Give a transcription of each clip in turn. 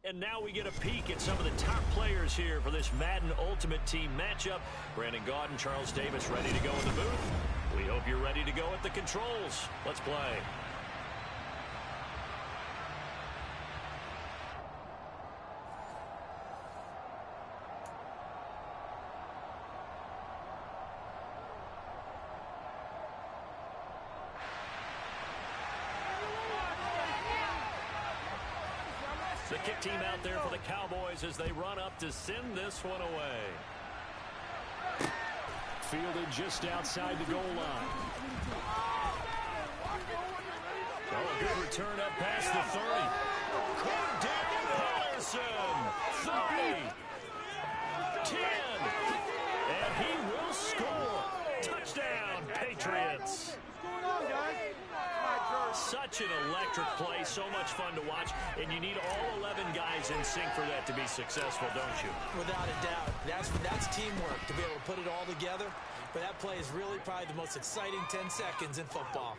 And now we get a peek at some of the top players here for this Madden Ultimate Team matchup. Brandon Gaudin, Charles Davis ready to go in the booth. We hope you're ready to go at the controls. Let's play. The kick team out there for the Cowboys as they run up to send this one away. Fielded just outside the goal line. Oh, a good return up past the 30. Cordell Patterson, 30, 10, and he will score. Touchdown, Patriots. Such an electric play, so much fun to watch, and you need all 11 guys in sync for that to be successful, don't you? Without a doubt. That's teamwork to be able to put it all together, but that play is really probably the most exciting 10 seconds in football.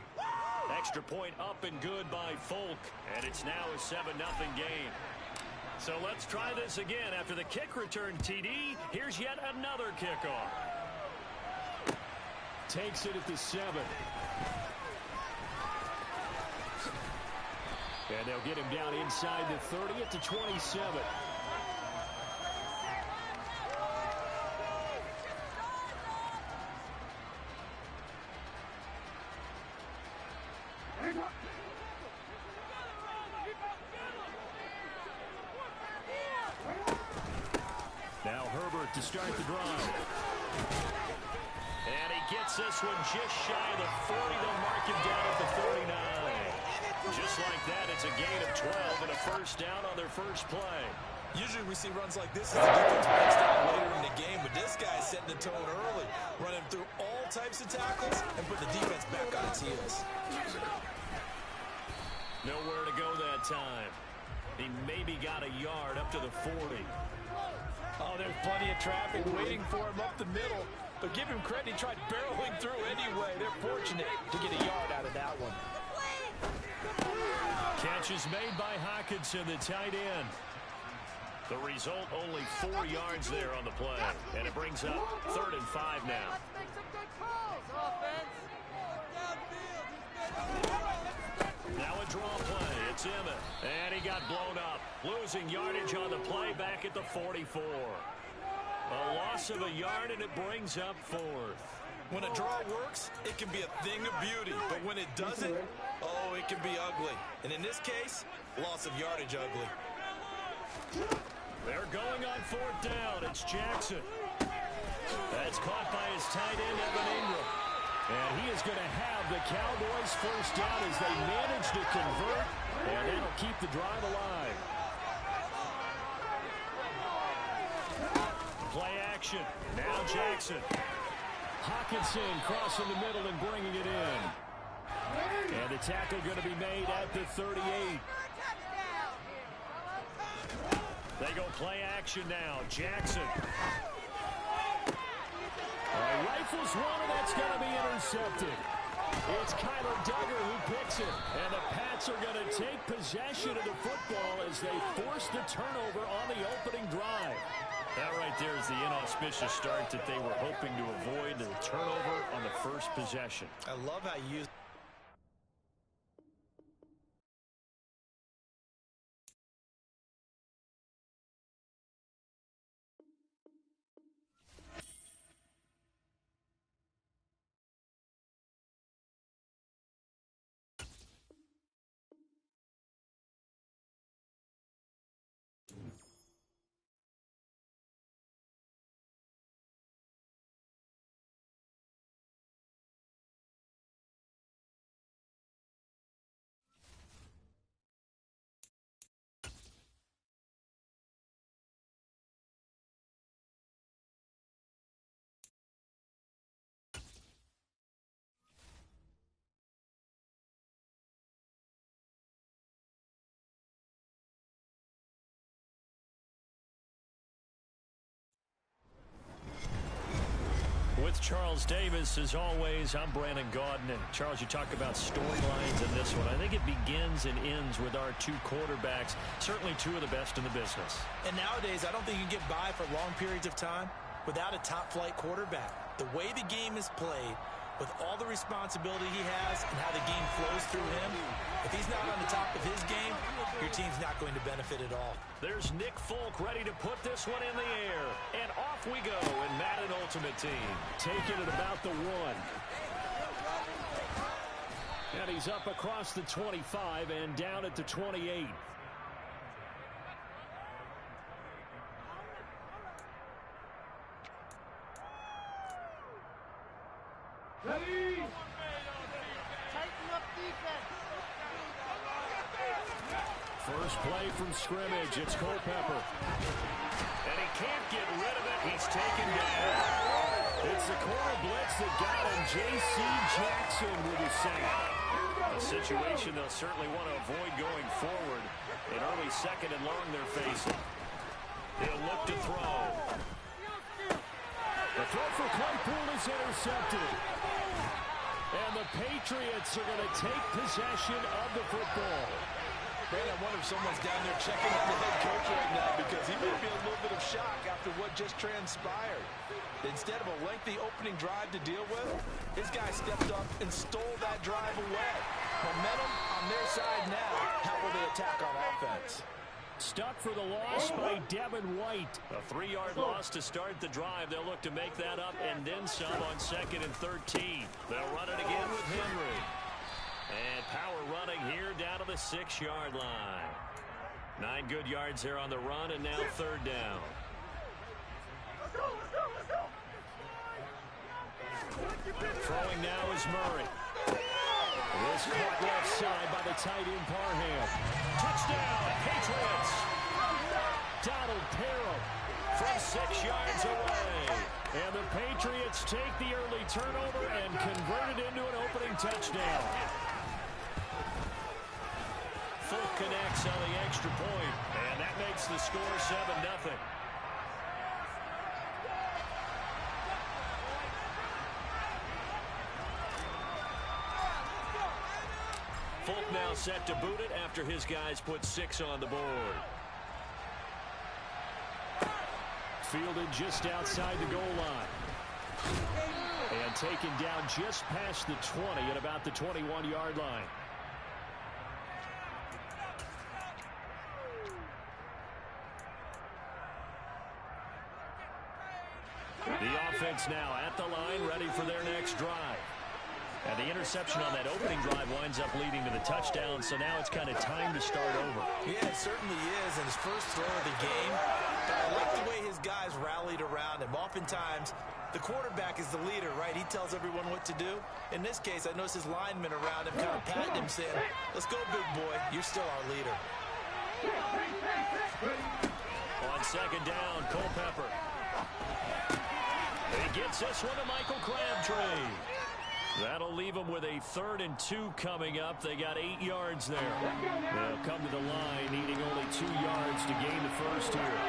Extra point up and good by Folk, and it's now a 7-0 game. So let's try this again. After the kick return TD, here's yet another kickoff. Takes it at the 7. And they'll get him down inside the 30 at the 27. Now Herbert to start the drive. And he gets this one just shy of the 40. They'll mark him down at the 49. Just like that, it's a gain of 12 and a first down on their first play. Usually we see runs like this as the defense breaks down later in the game, but this guy's setting the tone early, running through all types of tackles and put the defense back on its heels. Nowhere to go that time. He maybe got a yard up to the 40. Oh, there's plenty of traffic waiting for him up the middle, but give him credit, he tried barreling through anyway. They're fortunate to get a yard out of that one. Catch is made by Hockenson, the tight end. The result, only 4 yards there on the play. And it brings up 3rd and 5 now. Now a draw play. It's Emmett. And he got blown up. Losing yardage on the play back at the 44. A loss of a yard, and it brings up 4th. When a draw works, it can be a thing of beauty. But when it doesn't, oh, it can be ugly. And in this case, loss of yardage ugly. They're going on 4th down. It's Jackson. That's caught by his tight end, Evan Ingram. And he is going to have the Cowboys first down as they manage to convert. And that'll keep the drive alive. Play action. Now Jackson. Hockenson crossing the middle and bringing it in. And the tackle going to be made at the 38. They go play action now. Jackson. Rifles one, and that's going to be intercepted. It's Kyler Duggar who picks it. And the Pats are going to take possession of the football as they force the turnover on the opening drive. That right there is the inauspicious start that they were hoping to avoid, the turnover on the first possession. I love how you use with Charles Davis. As always, I'm Brandon Gaudin. And Charles, you talk about storylines in this one. I think it begins and ends with our two quarterbacks, certainly two of the best in the business. And nowadays, I don't think you can get by for long periods of time without a top-flight quarterback. The way the game is played, with all the responsibility he has and how the game flows through him, if he's not on the top of his game, your team's not going to benefit at all. There's Nick Folk ready to put this one in the air. And off we go in Madden Ultimate Team. Taking it about the 1. And he's up across the 25 and down at the 28. Ready? Tighten up defense. First play from scrimmage. It's Culpepper. And he can't get rid of it. He's taken down. It's the corner blitz that got him. J.C. Jackson with his sack. A situation they'll certainly want to avoid going forward. An early second and long they're facing. He'll look to throw. The throw for Claypool is intercepted. And the Patriots are going to take possession of the football. Brandon, I wonder if someone's down there checking on the head coach right now because he may be a little bit of shock after what just transpired. Instead of a lengthy opening drive to deal with, his guy stepped up and stole that drive away. Momentum on their side now. How will they attack on offense? Stuck for the loss by Devin White. A 3-yard loss to start the drive. They'll look to make that up and then some on 2nd and 13. They'll run it again with Henry. And power running here down to the 6-yard line. 9 good yards there on the run, and now 3rd down. Throwing now is Murray. This caught left side by the tight end Parham. Touchdown, Patriots. Donald Perro from 6 yards away. And the Patriots take the early turnover and convert it into an opening touchdown. Folk connects on the extra point, and that makes the score 7-0. Folk now set to boot it after his guys put 6 on the board. Fielded just outside the goal line. And taken down just past the 20 at about the 21-yard line. The offense now at the line, ready for their next drive. And the interception on that opening drive winds up leading to the touchdown, so now it's kind of time to start over. Yeah, it certainly is, and his first throw of the game. But I like the way his guys rallied around him. Oftentimes, the quarterback is the leader, right? He tells everyone what to do. In this case, I noticed his linemen around him kind of patting him, saying, "Let's go, big boy. You're still our leader." On 2nd down, Culpepper. He gets this one to Michael Crabtree. That'll leave them with a 3rd and 2 coming up. They got 8 yards there. They'll come to the line, needing only 2 yards to gain the first here.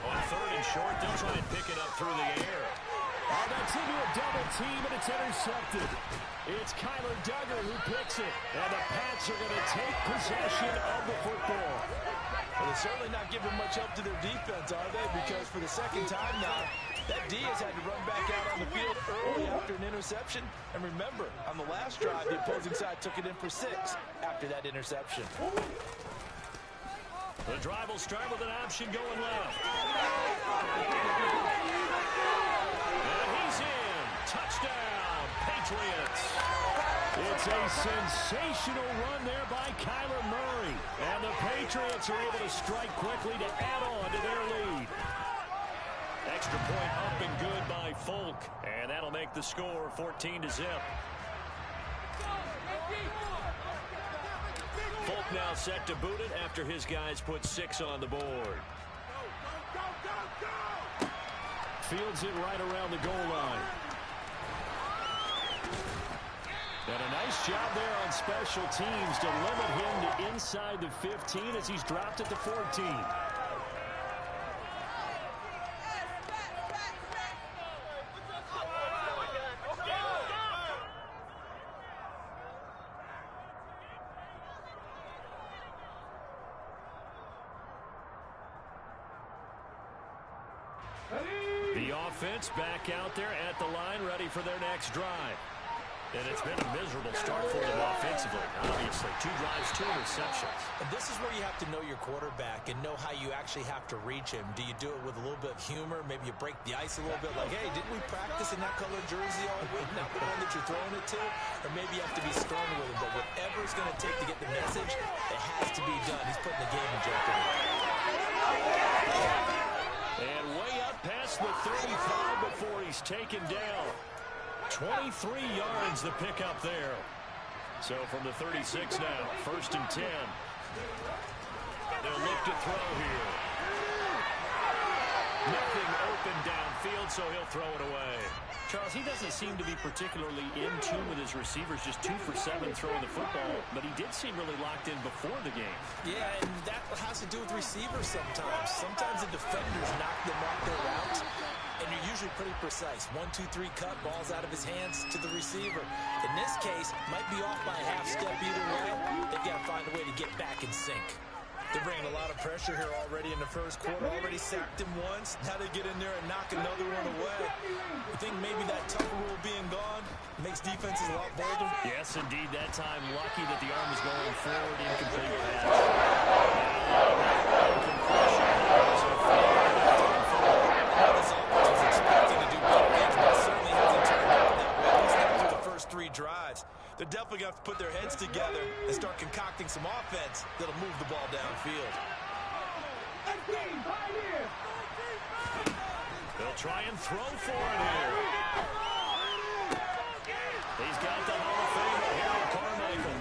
On 3rd and short, they'll try and pick it up through the air. Oh, that's into a double team, and it's intercepted. It's Kyler Duggar who picks it, and the Pats are going to take possession of the football. Well, they're certainly not giving much help to their defense, are they? Because for the 2nd time now, that D has had to run back out on the field early after an interception. And remember, on the last drive, the opposing side took it in for 6 after that interception. The drive will start with an option going left. And he's in. Touchdown, Patriots. It's a sensational run there by Kyler Murray. And the Patriots are able to strike quickly to add on to their lead. Extra point up and good by Folk. And that'll make the score 14-0. Folk now set to boot it after his guys put 6 on the board. Fields it right around the goal line. And a nice job there on special teams to limit him to inside the 15 as he's dropped at the 14. offense back out there at the line, ready for their next drive. And it's been a miserable start for them offensively. Obviously, 2 drives, 2 interceptions. And this is where you have to know your quarterback and know how you actually have to reach him. Do you do it with a little bit of humor? Maybe you break the ice a little bit like, hey, didn't we practice in that color jersey all week? Not the one that you're throwing it to? Or maybe you have to be stern with him. But whatever it's going to take to get the message, it has to be done. He's putting the game in jeopardy. And way up past the 35 before he's taken down. 23 yards the pickup there. So from the 36 now, 1st and 10. They'll look to throw here. Nothing open downfield, so he'll throw it away. Charles, he doesn't seem to be particularly in tune with his receivers, just 2 for 7 throwing the football, but he did seem really locked in before the game. Yeah, and that has to do with receivers sometimes. Sometimes the defenders knock them off their routes, and you're usually pretty precise. 1, 2, 3 cut, ball's out of his hands to the receiver. In this case, might be off by a half step either way. They've got to find a way to get back in sync. They're bringing a lot of pressure here already in the first quarter. Already sacked him once. Now they get in there and knock another one away. I think maybe that Tucker rule being gone makes defenses a lot bolder. Yes, indeed. That time, lucky that the arm was going forward. Incomplete pass. This offense was expecting to do better things, but certainly hasn't turned out that way. At least not through the first 3 drives. They're definitely going to have to put their heads together and start concocting some offense that'll move the ball downfield. They'll try and throw for it here. He's got the Hall of Famer, Harry Carmichael.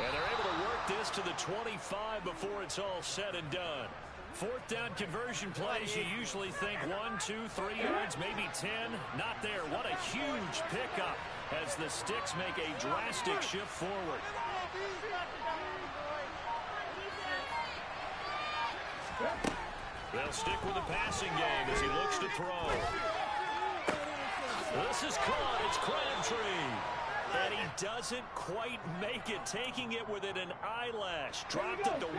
And they're able to work this to the 25 before it's all said and done. 4th down conversion plays, you usually think 1, 2, 3 yards, maybe 10. Not there. What a huge pickup as the Sticks make a drastic shift forward. They'll stick with the passing game as he looks to throw. This is caught. It's Crabtree. And he doesn't quite make it, taking it within an eyelash. Dropped it to 1.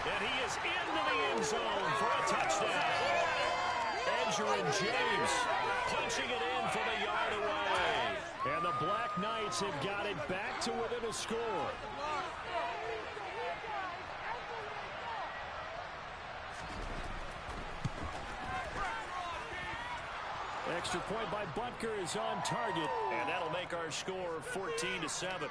And he is into the end zone for a touchdown. Edgerrin James punching it in from a yard away. And the Black Knights have got it back to within a score. Extra point by Butker is on target, and that'll make our score 14-7.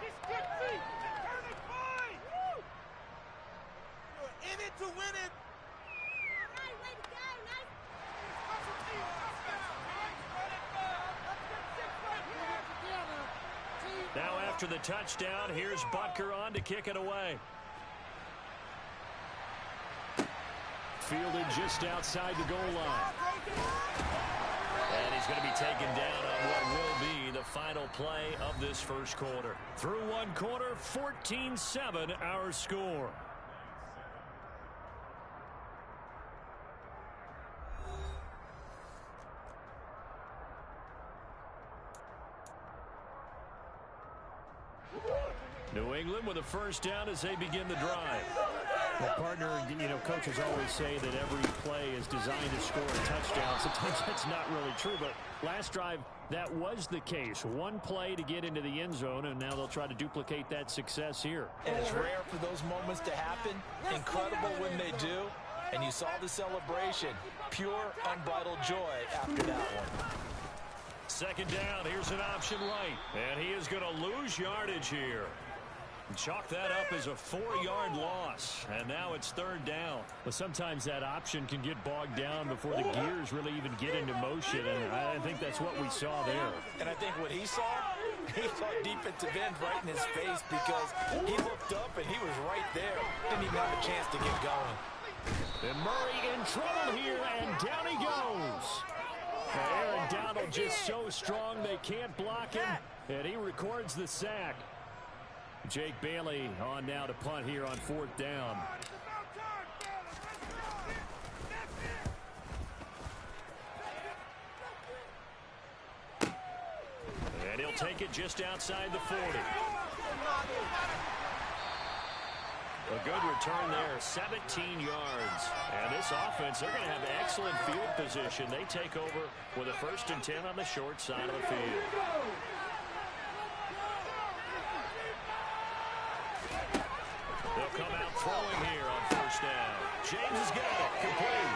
In it to win it. Now after the touchdown, here's Butker on to kick it away. Fielded just outside the goal line. And he's going to be taken down on what will be the final play of this first quarter. Through one quarter, 14-7 our score. New England with a first down as they begin the drive. Well, partner, coaches always say that every play is designed to score a touchdown. Sometimes that's not really true, but last drive, that was the case. One play to get into the end zone, and now they'll try to duplicate that success here. And it's rare for those moments to happen. Incredible when they do. And you saw the celebration. Pure, unbridled joy after that one. Second down, here's an option right. And he is going to lose yardage here. Chalk that up as a 4-yard loss. And now it's third down. But sometimes that option can get bogged down before the gears really even get into motion. And I think that's what we saw there. And I think what he saw defensive end right in his face, because he looked up and he was right there. Didn't even have a chance to get going. And Murray in trouble here, and down he goes. Aaron Donald just so strong they can't block him, and he records the sack. Jake Bailey on now to punt here on fourth down. And he'll take it just outside the 40. A good return there, 17 yards. And this offense, they're going to have excellent field position. They take over with a 1st and 10 on the short side of the field. They'll come out throwing here on 1st down. James has got it, complete.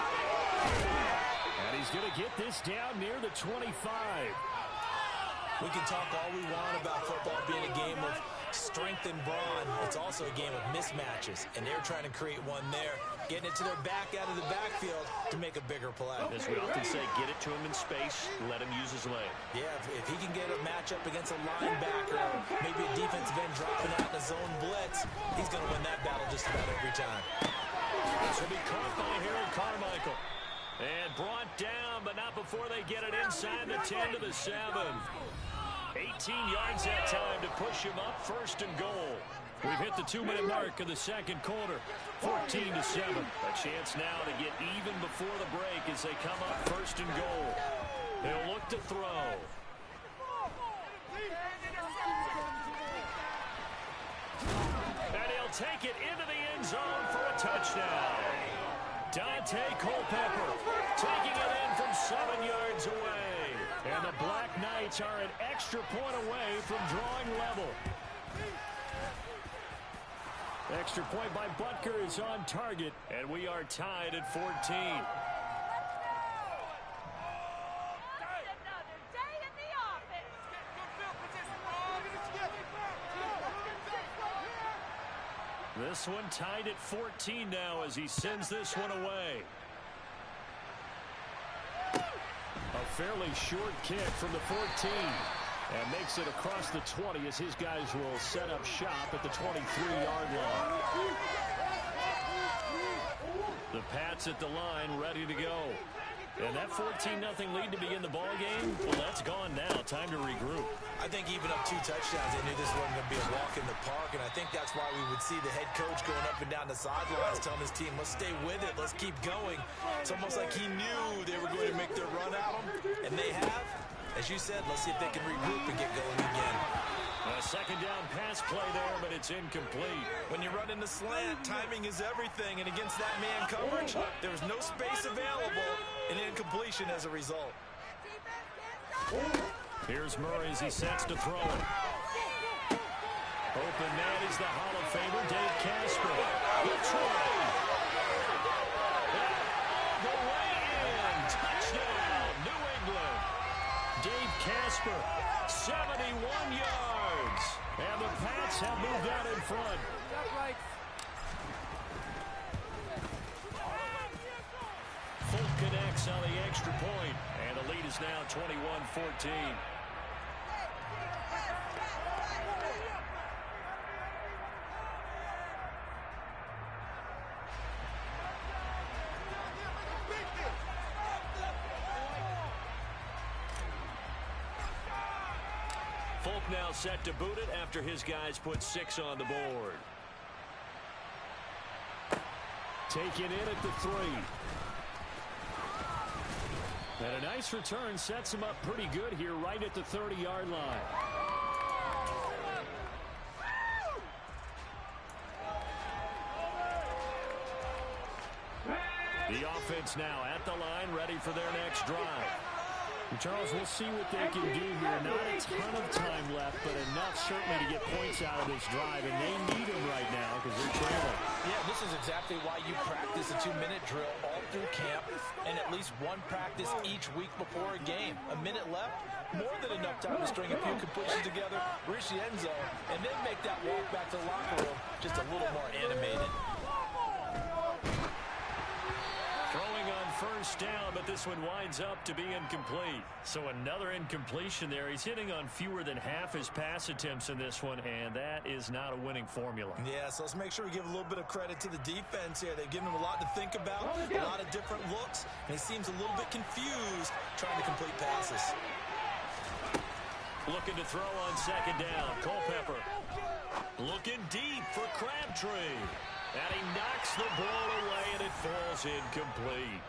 And he's going to get this down near the 25. We can talk all we want about football being a game of strength and brawn. It's also a game of mismatches, and they're trying to create one there, getting it to their back out of the backfield to make a bigger play. As we often say, get it to him in space, let him use his leg. Yeah, if he can get a matchup against a linebacker or maybe a defensive end dropping out in a zone blitz, he's going to win that battle just about every time. This will be caught by Harold Carmichael. And brought down, but not before they get it inside the 10 to the 7. 18 yards that time to push him up, 1st and goal. We've hit the 2-minute mark of the 2nd quarter, 14-7. A chance now to get even before the break as they come up 1st and goal. They'll look to throw. And he'll take it into the end zone for a touchdown. Dante Culpepper taking it in from 7 yards away. And the Black Knights are an extra point away from drawing level. Extra point by Butker is on target, and we are tied at 14. This one tied at 14 now as he sends this one away. A fairly short kick from the 14. And makes it across the 20 as his guys will set up shop at the 23-yard line. The Pats at the line ready to go. And that 14-0 lead to begin the ball game, well, that's gone now. Time to regroup. I think even up 2 touchdowns, they knew this wasn't going to be a walk in the park, and I think that's why we would see the head coach going up and down the sidelines telling his team, let's stay with it, let's keep going. It's almost like he knew they were going to make their run at him, and they have. As you said, let's see if they can regroup and get going again. A 2nd down pass play there, but it's incomplete. When you run in the slant, timing is everything, and against that man coverage, there's no space available, and incompletion as a result. Here's Murray as he sets to throw it. Open man is the Hall of Famer, Dave Casper. That's right. The way in. Touchdown, New England. Dave Casper, 71 yards. And the Pats have moved out in front. Full connects on the extra point. And the lead is now 21-14. Folk now set to boot it after his guys put 6 on the board. Taken in at the 3. And a nice return sets him up pretty good here right at the 30-yard line. The offense now at the line, ready for their next drive. And Charles, we'll see what they can do here. Not a ton of time left, but enough certainly to get points out of this drive, and they need them right now because they're trailing. Yeah, this is exactly why you practice a 2-minute drill all through camp and at least one practice each week before a game. A minute left, more than enough time to string a few completions together, reach the end zone, and then make that walk back to the locker room just a little more animated. Throwing on 1st down, but this one winds up to be incomplete. So another incompletion there. He's hitting on fewer than half his pass attempts in this one, and that is not a winning formula. Yeah, so let's make sure we give a little bit of credit to the defense here. They've given him a lot to think about, a lot of different looks, and he seems a little bit confused trying to complete passes. Looking to throw on 2nd down. Culpepper looking deep for Crabtree. And he knocks the ball away, and it falls incomplete.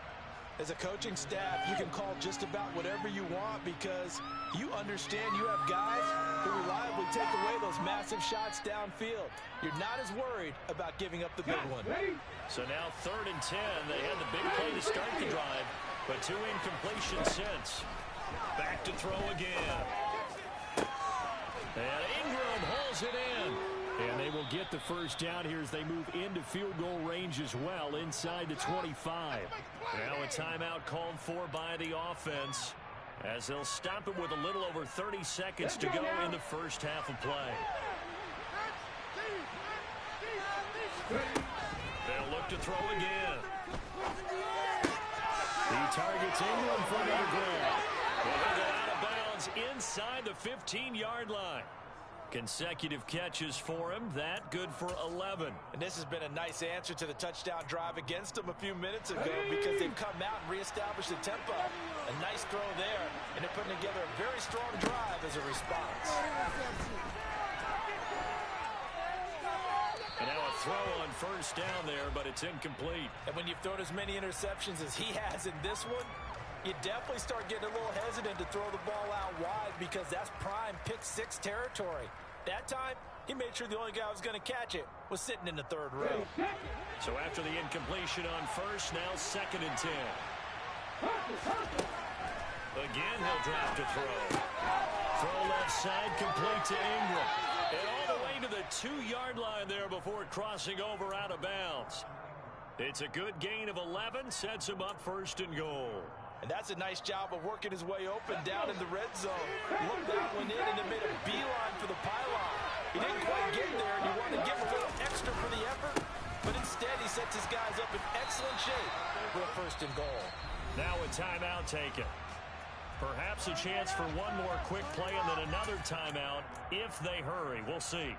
As a coaching staff, you can call just about whatever you want because you understand you have guys who reliably take away those massive shots downfield. You're not as worried about giving up the big one. So now 3rd and 10. They had the big play to start the drive, but 2 incompletions since. Back to throw again. And Ingram hauls it in. And they will get the first down here as they move into field goal range as well inside the 25. Now a timeout called for by the offense as they'll stop it with a little over 30 seconds to go in the first half of play. They'll look to throw again. He targets Ingram for another grab. They'll go out of bounds inside the 15-yard line. Consecutive catches for him. That good for 11. And this has been a nice answer to the touchdown drive against them a few minutes ago because they've come out and reestablished the tempo. A nice throw there, and they're putting together a very strong drive as a response. And now a throw on first down there, but it's incomplete. And when you've thrown as many interceptions as he has in this one, you definitely start getting a little hesitant to throw the ball out wide because that's prime pick 6 territory. That time, he made sure the only guy who was going to catch it was sitting in the 3rd row. So after the incompletion on first, now 2nd and 10. Again, he'll drop to throw. Throw left side, complete to Ingram. And all the way to the 2-yard line there before crossing over out of bounds. It's a good gain of 11, sets him up 1st and goal. And that's a nice job of working his way open down in the red zone. Looked that one in and then made a beeline for the pylon. He didn't quite get there, and you wanted to give him a little extra for the effort. But instead, he sets his guys up in excellent shape for a 1st and goal. Now a timeout taken. Perhaps a chance for one more quick play and then another timeout if they hurry. We'll see.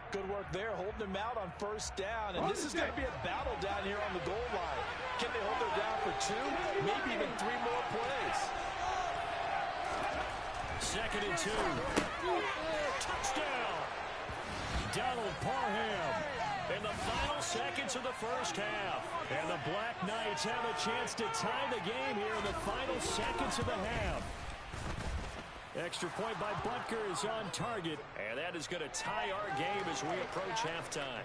Good work there, holding him out on 1st down. And this is going to be a battle down here on the goal line. Can they hold them down for 2, maybe even 3 more plays? 2nd and 2. Touchdown! Donald Parham in the final seconds of the first half. And the Black Knights have a chance to tie the game here in the final seconds of the half. Extra point by Butker is on target, and that is going to tie our game as we approach halftime.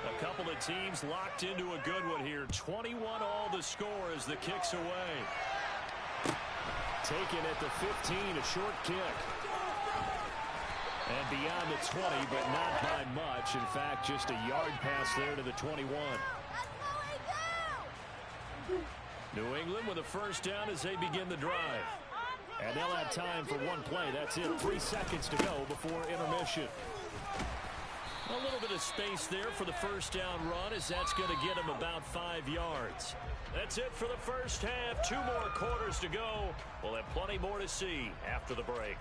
A couple of teams locked into a good one here. 21 all the score as the kick's away. Taken at the 15, a short kick. And beyond the 20, but not by much. In fact, just a yard pass there to the 21. New England with a first down as they begin the drive. And they'll have time for one play. That's it. 3 seconds to go before intermission. A little bit of space there for the first down run as that's going to get them about 5 yards. That's it for the first half. 2 more quarters to go. We'll have plenty more to see after the break.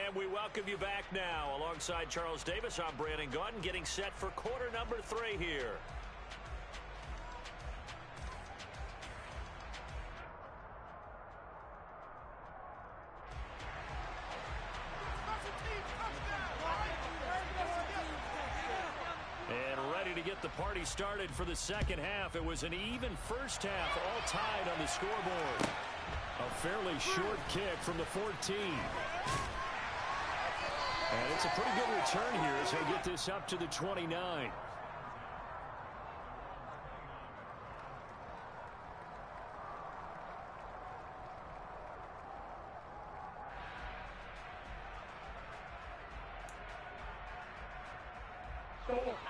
And we welcome you back now. Alongside Charles Davis, I'm Brandon Gaudin, getting set for quarter number 3 here. And ready to get the party started for the second half. It was an even first half, all tied on the scoreboard. A fairly short kick from the 14. And it's a pretty good return here as they get this up to the 29.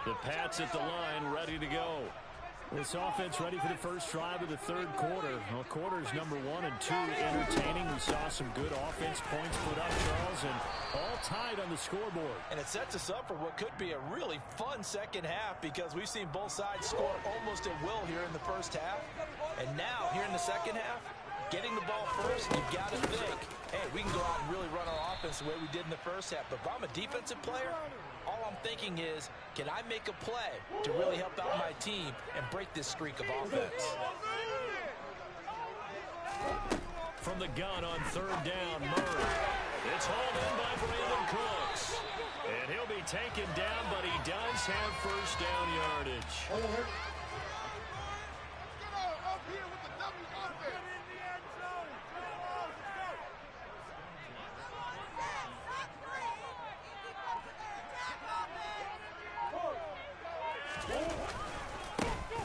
The Pats at the line, ready to go. This offense ready for the first drive of the 3rd quarter. Well, quarters number 1 and 2 entertaining. We saw some good offense points put up, Charles, and all tied on the scoreboard. And it sets us up for what could be a really fun second half because we've seen both sides score almost at will here in the first half. And now, here in the second half, getting the ball first, you've got to think, hey, we can go out and really run our offense the way we did in the first half. But if I'm a defensive player, all I'm thinking is, can I make a play to really help out my team and break this streak of offense? From the gun on third down, Murray. It's hauled in by Brandon Cooks. And he'll be taken down, but he does have first down yardage.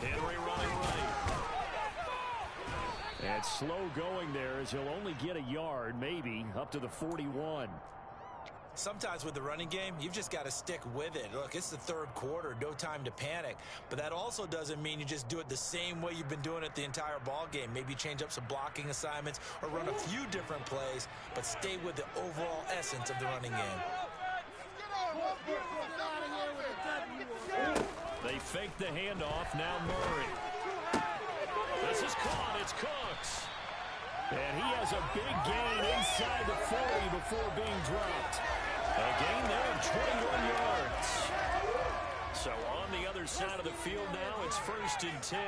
Henry running right. And slow going there as he'll only get a yard, maybe, up to the 41. Sometimes with the running game, you've just got to stick with it. Look, it's the third quarter, no time to panic. But that also doesn't mean you just do it the same way you've been doing it the entire ball game. Maybe change up some blocking assignments or run a few different plays, but stay with the overall essence of the running game. They fake the handoff. Now Murray. This is caught. It's Cooks. And he has a big gain inside the 40 before being dropped. A gain there of 21 yards. So on the other side of the field now, it's 1st and 10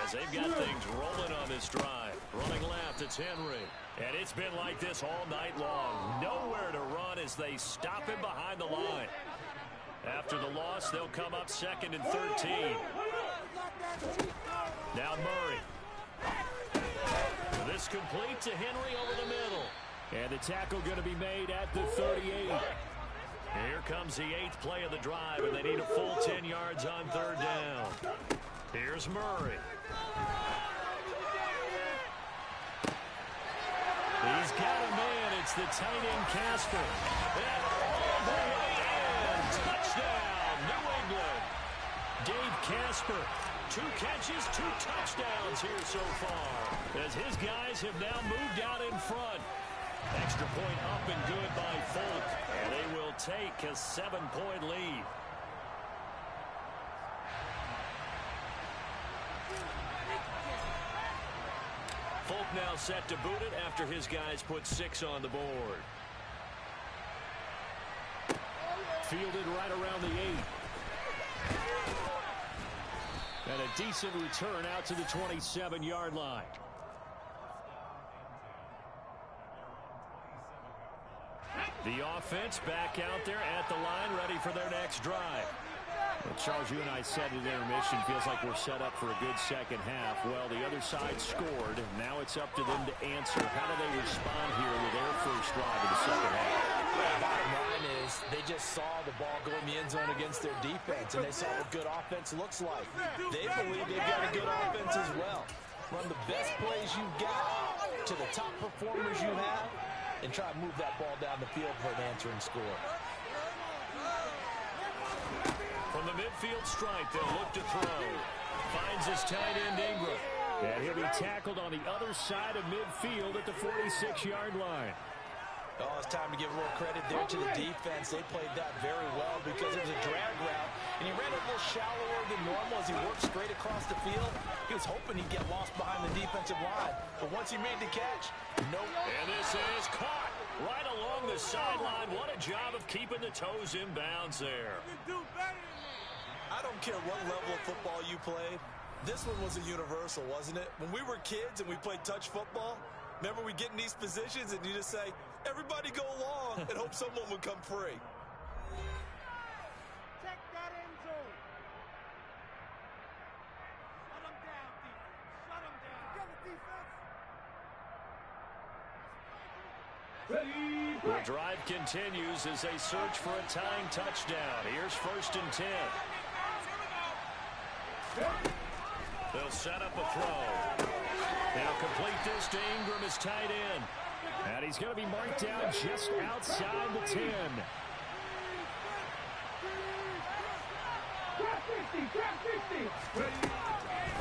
as they've got things rolling on this drive. Running left, it's Henry. And it's been like this all night long. Nowhere to run as they stop him behind the line. After the loss, they'll come up 2nd and 13. Now Murray. This complete to Henry over the middle. And the tackle going to be made at the 38. Here comes the 8th play of the drive, and they need a full 10 yards on third down. Here's Murray. He's got a man. It's the tight end Casper. And all the way in. Touchdown, New England. Dave Casper. 2 catches, 2 touchdowns here so far, as his guys have now moved out in front. Extra point up and good by Folk, and they will take a 7-point lead. Folk now set to boot it after his guys put 6 on the board. Fielded right around the 8. And a decent return out to the 27-yard line. The offense back out there at the line, ready for their next drive. Well, Charles, you and I said at intermission, feels like we're set up for a good second half. Well, the other side scored. Now it's up to them to answer. How do they respond here with their first drive of the second half? Bottom line is they just saw the ball go in the end zone against their defense, and they saw what good offense looks like. They believe they've got a good offense as well. Run the best plays you've got to the top performers you have, and try to move that ball down the field for an answering score. From the midfield stripe, they'll look to throw. Finds his tight end Ingram. And he'll be tackled on the other side of midfield at the 46-yard line. Oh, it's time to give a little credit there to the defense. They played that very well because it was a drag route, and he ran it a little shallower than normal as he worked straight across the field. He was hoping he'd get lost behind the defensive line, but once he made the catch, nope. And this is caught right along the sideline. What a job of keeping the toes in bounds there. I don't care what level of football you played. This one was a universal, wasn't it? When we were kids and we played touch football, remember we get in these positions and you just say, everybody go along and hope someone would come free. Check that end zone. Shut them down, defense. Shut them down. Together, defense. The drive continues as they search for a tying touchdown. Here's 1st and 10. They'll set up a throw. They'll complete this to Ingram as tight end. And he's going to be marked down just outside the 10.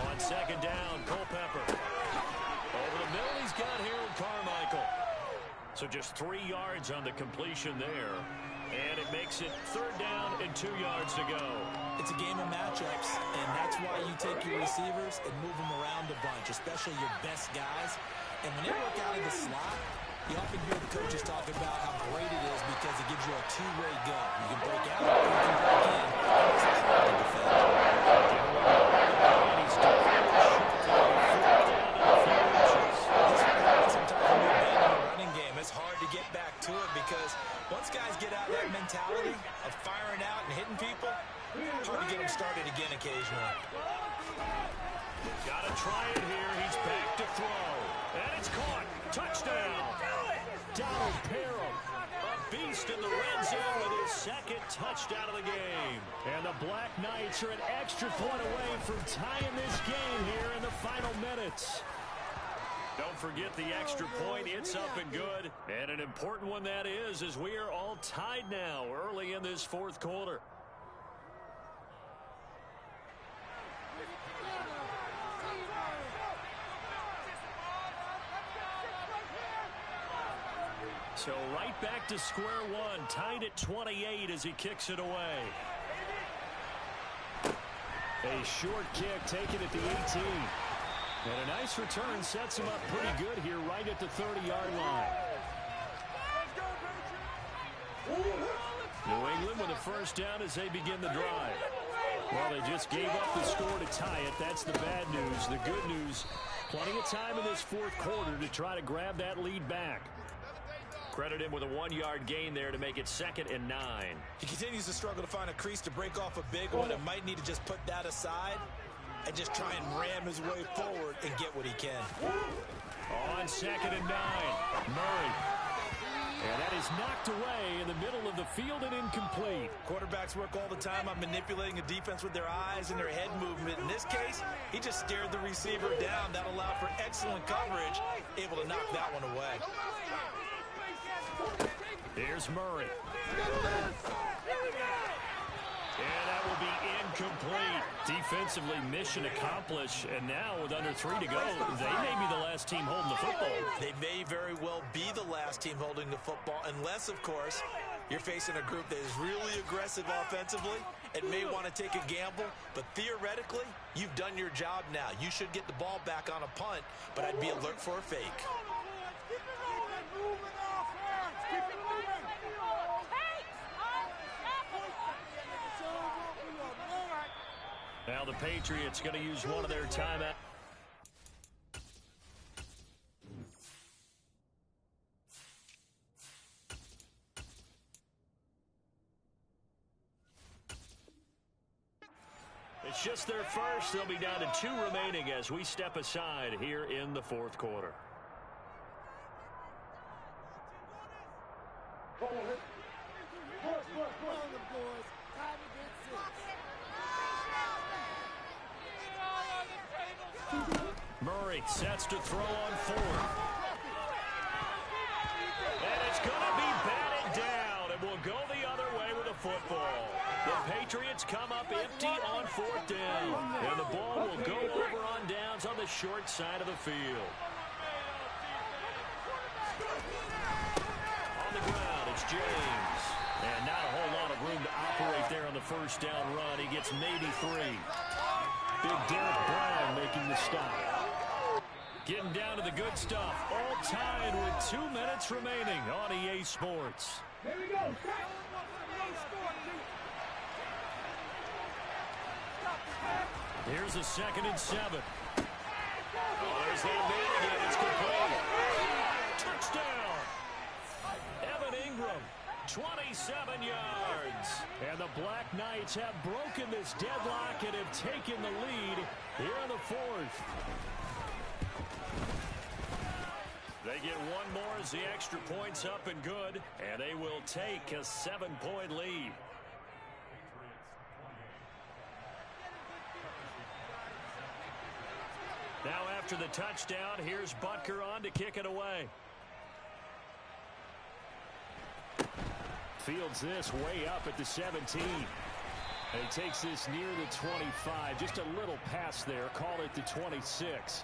On 2nd down, Culpepper. Over the middle, he's got Harold Carmichael. So just 3 yards on the completion there. And it makes it 3rd down and 2 yards to go. It's a game of matchups, and that's why you take your receivers and move them around a bunch, especially your best guys. And when they work out of the slot, you often hear the coaches talk about how great it is because it gives you a two-way go. You can break out, or you can break in. It makes it hard to defend. And he's definitely shifted to 4th down and a few inches. This requires some type of movement in the running game. It's hard to get back to it because once guys get out of that mentality of firing out and hitting people, hard to get them started again occasionally. Got to try it here. He's back to throw. And it's caught. Touchdown. Donald Parham, a beast in the red zone with his 2nd touchdown of the game. And the Black Knights are an extra point away from tying this game here in the final minutes. Don't forget the extra point. It's up and good. And an important one that is, as we are all tied now early in this 4th quarter. So right back to square one, tied at 28 as he kicks it away. A short kick taken at the 18. And a nice return sets him up pretty good here right at the 30-yard line. New England with a 1st down as they begin the drive. Well, they just gave up the score to tie it. That's the bad news. The good news, plenty of time in this 4th quarter to try to grab that lead back. Credit him with a 1-yard gain there to make it 2nd and 9. He continues to struggle to find a crease to break off a big one and might need to just put that aside and just try and ram his way forward and get what he can. On 2nd and 9, Murray. And that is knocked away in the middle of the field and incomplete. Quarterbacks work all the time on manipulating a defense with their eyes and their head movement. In this case, he just stared the receiver down. That allowed for excellent coverage, able to knock that one away. Here's Murray. And that will be incomplete. Defensively, mission accomplished. And now with under 3 to go, they may be the last team holding the football. They may very well be the last team holding the football, unless, of course, you're facing a group that is really aggressive offensively and may want to take a gamble. But theoretically, you've done your job now. You should get the ball back on a punt, but I'd be alert for a fake. Now the Patriots going to use one of their timeouts. It's just their first. They'll be down to 2 remaining as we step aside here in the 4th quarter. Murray sets to throw on 4th. And it's going to be batted down, and will go the other way with a football. The Patriots come up empty on 4th down, and the ball will go over on downs on the short side of the field. On the ground, it's James. And not a whole lot of room to operate there on the 1st down run. He gets maybe 3. Big Derek Brown making the stop. Getting down to the good stuff. All tied with 2 minutes remaining on EA Sports. Here we go. Here's a 2nd and 7. Oh, there's that man again. It's complete. Touchdown. Evan Ingram, 27 yards. And the Black Knights have broken this deadlock and have taken the lead here in the 4th. They get one more as the extra point's up and good, and they will take a 7-point lead. Now after the touchdown, here's Butker on to kick it away. Fields this way up at the 17. And he takes this near the 25. Just a little pass there. Call it the 26.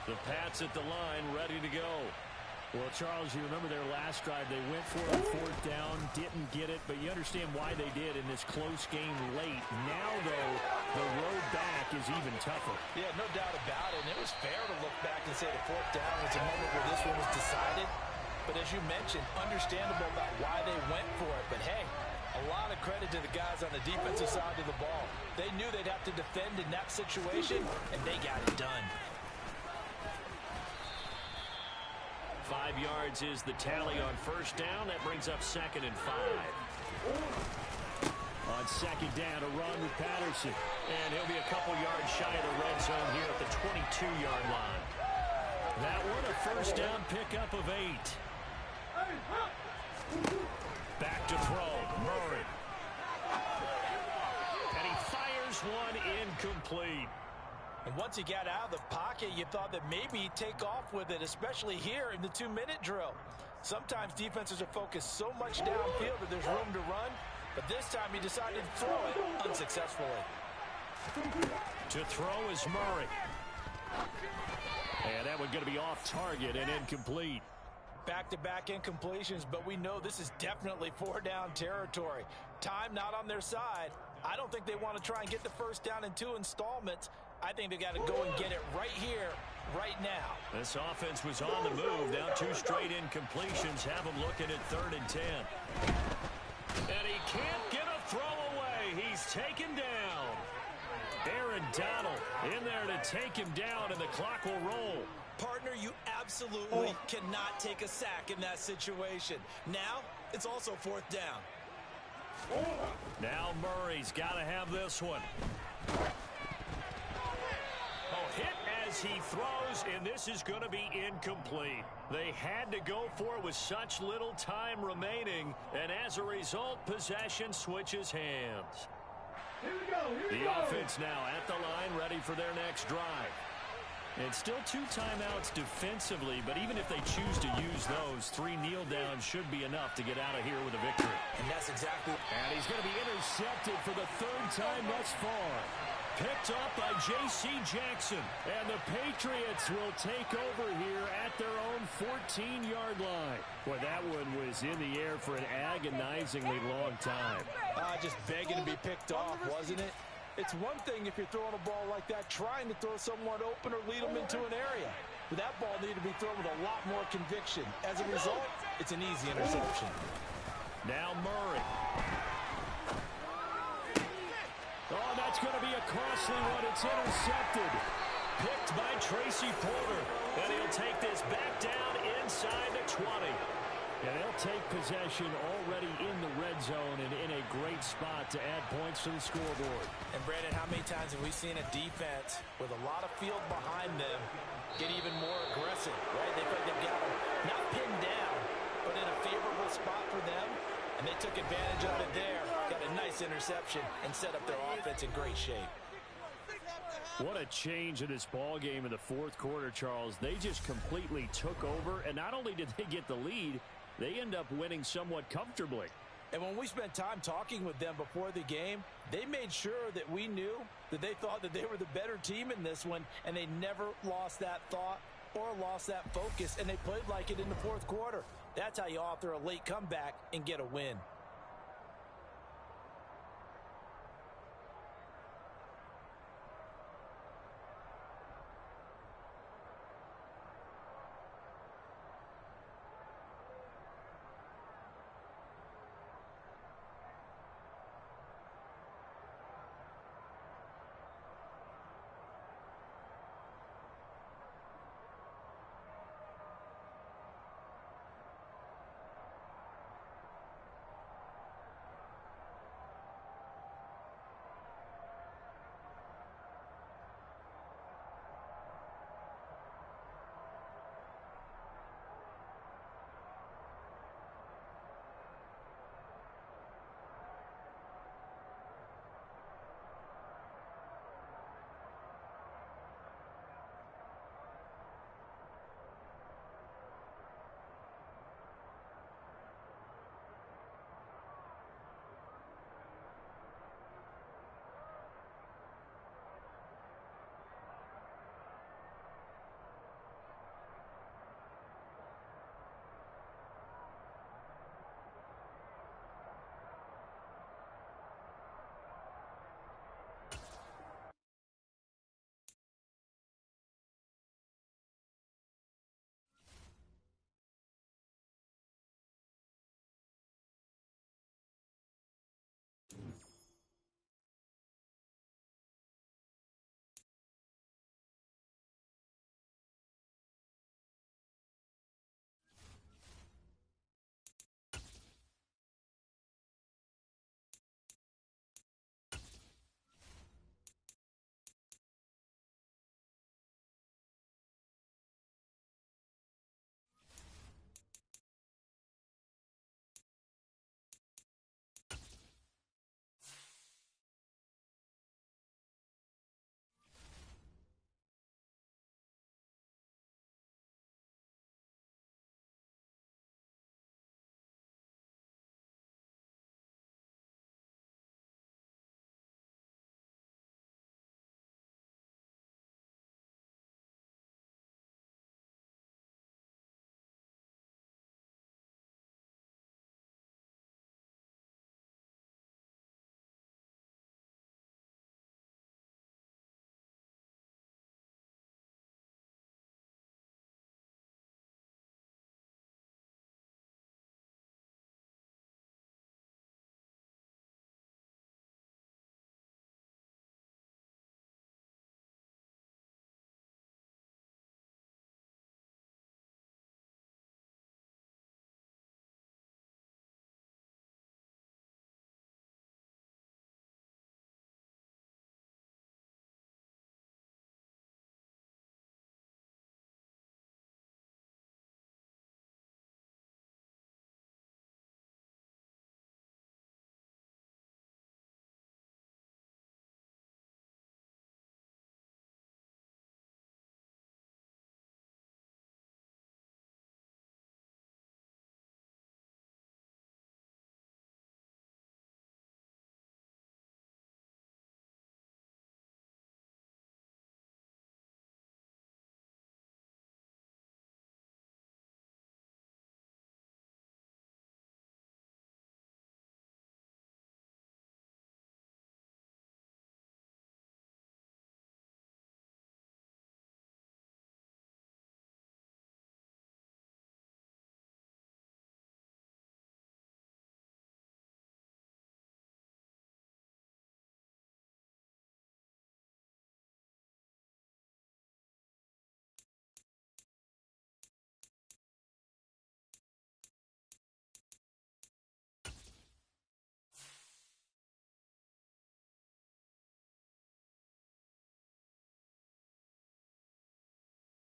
The Pats at the line, ready to go. Well, Charles, you remember their last drive. They went for a fourth down, didn't get it, but you understand why they did in this close game late. Now, though, the road back is even tougher. Yeah, no doubt about it. And it was fair to look back and say the fourth down was a moment where this one was decided. But as you mentioned, understandable about why they went for it. But, hey, a lot of credit to the guys on the defensive side of the ball. They knew they'd have to defend in that situation, and they got it done. 5 yards is the tally on first down. That brings up 2nd and 5. On second down, a run with Patterson. And he'll be a couple yards shy of the red zone here at the 22-yard line. That one a first down pickup of 8. Back to throw, Murray. And he fires one incomplete. And once he got out of the pocket, you thought that maybe he'd take off with it, especially here in the 2-minute drill. Sometimes defenses are focused so much downfield that there's room to run, but this time he decided to throw it unsuccessfully. To throw is Murray. And that one going to be off target and incomplete. Back-to-back incompletions, but we know this is definitely 4-down territory. Time not on their side. I don't think they want to try and get the first down in 2 installments. I think they got to go and get it right here, right now. This offense was on the move. Now 2 straight incompletions have them looking at 3rd and 10. And he can't get a throw away. He's taken down. Aaron Donald in there to take him down, and the clock will roll. Partner, you absolutely cannot take a sack in that situation. Now, it's also 4th down. Now Murray's got to have this one. Hit as he throws, and this is going to be incomplete. They had to go for it with such little time remaining, and as a result, possession switches hands. The offense now at the line, ready for their next drive. And still 2 timeouts defensively, but even if they choose to use those, 3 kneel downs should be enough to get out of here with a victory. And that's exactly. And he's going to be intercepted for the 3rd time thus far. Picked up by J.C. Jackson. And the Patriots will take over here at their own 14-yard line. Boy, that one was in the air for an agonizingly long time. Just begging to be picked off, wasn't it? It's one thing if you're throwing a ball like that, trying to throw someone open or lead them into an area. But that ball needed to be thrown with a lot more conviction. As a result, it's an easy interception. Now Murray. Oh, that's going to be a costly one. It's intercepted. Picked by Tracy Porter. And he'll take this back down inside the 20. And they'll take possession already in the red zone and in a great spot to add points to the scoreboard. And, Brandon, how many times have we seen a defense with a lot of field behind them get even more aggressive, right? They feel like they've got them not pinned down, but in a favorable spot for them. And they took advantage of it there. Got a nice interception and set up their offense in great shape. What a change in this ball game in the 4th quarter, Charles. They just completely took over, and not only did they get the lead, they end up winning somewhat comfortably. And when we spent time talking with them before the game, they made sure that we knew that they thought that they were the better team in this one, and they never lost that thought or lost that focus, and they played like it in the 4th quarter. That's how you author a late comeback and get a win.